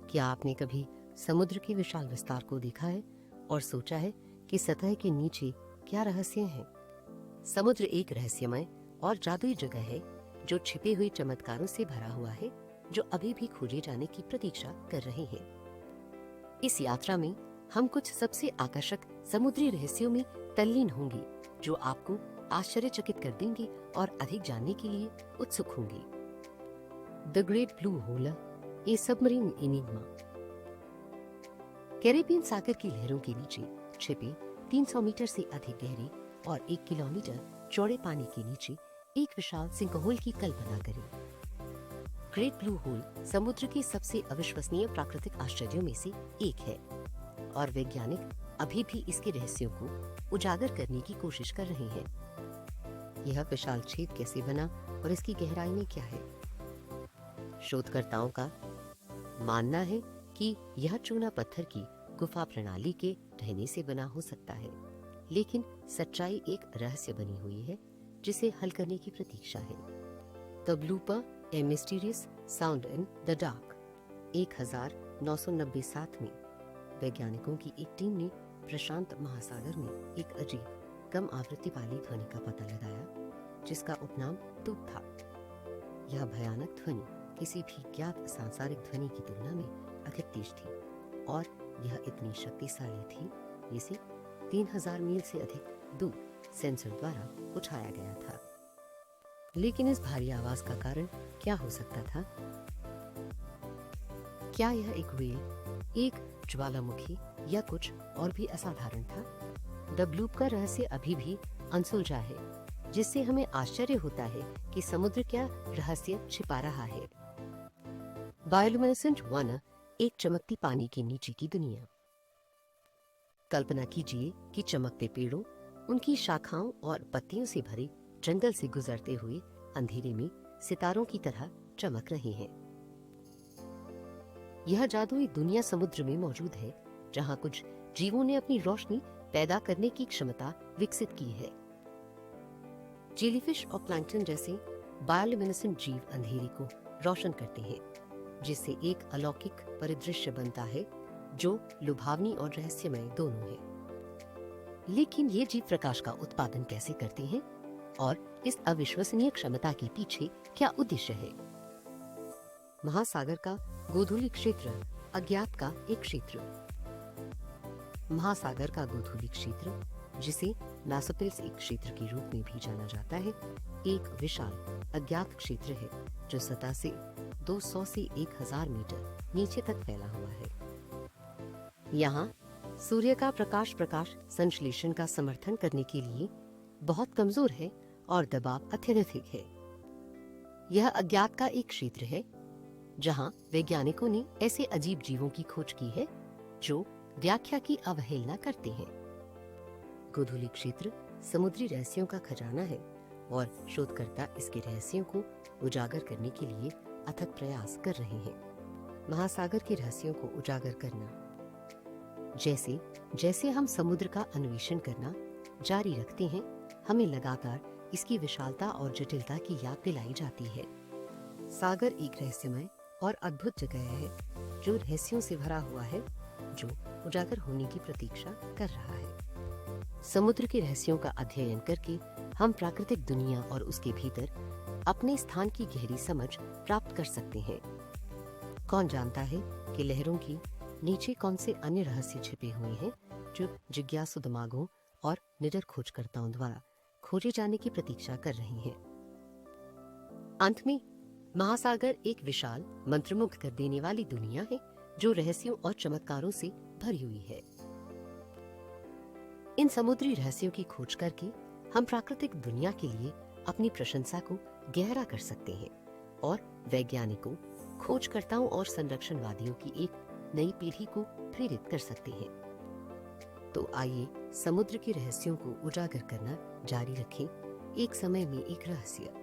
क्या आपने कभी समुद्र के विशाल विस्तार को देखा है और सोचा है कि सतह के नीचे क्या रहस्य हैं? समुद्र एक रहस्यमय और जादुई जगह है जो छिपे हुए चमत्कारों से भरा हुआ है, जो अभी भी खोजे जाने की प्रतीक्षा कर रहे हैं। इस यात्रा में हम कुछ सबसे आकर्षक समुद्री रहस्यों में तल्लीन होंगे, जो आपको आश्चर्यचकित कर देंगे और अधिक जानने के लिए उत्सुक होंगे। The great blue hole, a submarine enigma. Caribbean सागर की लहरों के नीचे छिपे 300 मीटर से अधिक गहरे और 1 किलोमीटर चौड़े पानी के नीचे एक विशाल सिंकहोल की कल्पना करें। ग्रेट ब्लू होल समुद्र के सबसे अविश्वसनीय प्राकृतिक आश्चर्यों में से एक है और वैज्ञानिक अभी भी इसके रहस्यों को उजागर करने की कोशिश कर रहे हैं। यह विशाल छेद कैसे बना और इसकी गहराई में क्या है? शोधकर्ताओं का मानना है कि यह चूना पत्थर की गुफा प्रणाली के ढहने से बना हो सकता है, लेकिन सच्चाई एक रहस्य बनी हुई है जिसे हल करने की प्रतीक्षा है। The blooper, A mysterious sound in the dark. 1997 में वैज्ञानिकों की एक टीम ने प्रशांत महासागर में एक अजीब कम आवृत्ति वाली ध्वनि का पता लगाया, जिसका उपनाम तूप था। यह भयानक ध्वनि किसी भी ज्ञात सांसारिक ध्वनि की तुलना में अधिक तेज थी और यह इतनी शक्तिशाली थी जिसे 3000 मील से अधिक दूर सेंसर द्वारा उठाया गया था। लेकिन इस भारी आवाज का कारण क्या हो सकता था? क्या यह एक व्हेल, एक ज्वालामुखी या कुछ और भी असाधारण था? द ब्लूप का रहस्य अभी भी अनसुलझा है, जिससे हमें आश्चर्य होता है कि समुद्र क्या रहस्य छिपा रहा है। बायोलुमिनेसेंट वाना, एक चमकती पानी के नीचे की दुनिया। कल्पना कीजिए कि चमकते पेड़ों, उनकी शाखाओं और पत्तियों से भरे जंगल से गुजरते हुए अंधेरे में सितारों की तरह चमक रहे हैं। यह जादुई दुनिया समुद्र में मौजूद है, जहां कुछ जीवों ने अपनी रोशनी पैदा करने की क्षमता विकसित की है। जेलीफिश और प्लैंकटन जैसे बायोलुमिनेसेंट जीव अंधेरे को रोशन करते हैं, जिससे एक अलौकिक परिदृश्य बनता है जो लुभावनी और रहस्यमय दोनों है। लेकिन ये जीव प्रकाश का उत्पादन कैसे करते हैं और इस अविश्वसनीय क्षमता के पीछे क्या उद्देश्य है? महासागर का गोधूली क्षेत्र अज्ञात का एक क्षेत्र। महासागर का गोधूली क्षेत्र, जिसे मैसोपिल्स क्षेत्र के रूप में भी जाना जाता है, एक विशाल अज्ञात क्षेत्र है जो सतह से 200 से 1000 मीटर नीचे तक फैला हुआ है। यहाँ सूर्य का प्रकाश संश्लेषण का समर्थन करने के लिए बहुत कमजोर है और दबाव अत्यधिक है। यह अज्ञात का एक क्षेत्र है जहाँ वैज्ञानिकों ने ऐसे अजीब जीवों की खोज की है जो व्याख्या की अवहेलना करते हैं। गोधूली क्षेत्र समुद्री रहस्यों का खजाना है और शोधकर्ता इसके रहस्यों को उजागर करने के लिए अथक प्रयास कर रहे हैं। महासागर के रहस्यों को उजागर करना। जैसे जैसे हम समुद्र का अन्वेषण करना जारी रखते हैं, हमें लगातार इसकी विशालता और जटिलता की याद दिलाई जाती है। सागर एक रहस्यमय और अद्भुत जगह है जो रहस्यों से भरा हुआ है, जो उजागर होने की प्रतीक्षा कर रहा है। समुद्र के रहस्यों का अध्ययन करके हम प्राकृतिक दुनिया और उसके भीतर अपने स्थान की गहरी समझ प्राप्त कर सकते हैं। कौन जानता है कि लहरों की नीचे कौन से अन्य रहस्य छिपे हुए हैं जो जिज्ञासु दिमागों और निडर खोजकर्ताओं द्वारा खोजे जाने की प्रतीक्षा कर रही हैं। अंत में महासागर एक विशाल मंत्रमुग्ध कर देने वाली दुनिया है जो रहस्यों और चमत्कारों से भरी हुई है। इन समुद्री रहस्यों की खोज करके हम प्राकृतिक दुनिया के लिए अपनी प्रशंसा को गहरा कर सकते हैं और वैज्ञानिकों, खोजकर्ताओं और संरक्षणवादियों की एक नई पीढ़ी को प्रेरित कर सकते हैं। तो आइए समुद्र के रहस्यों को उजागर करना जारी रखें। एक समय में एक रहस्य।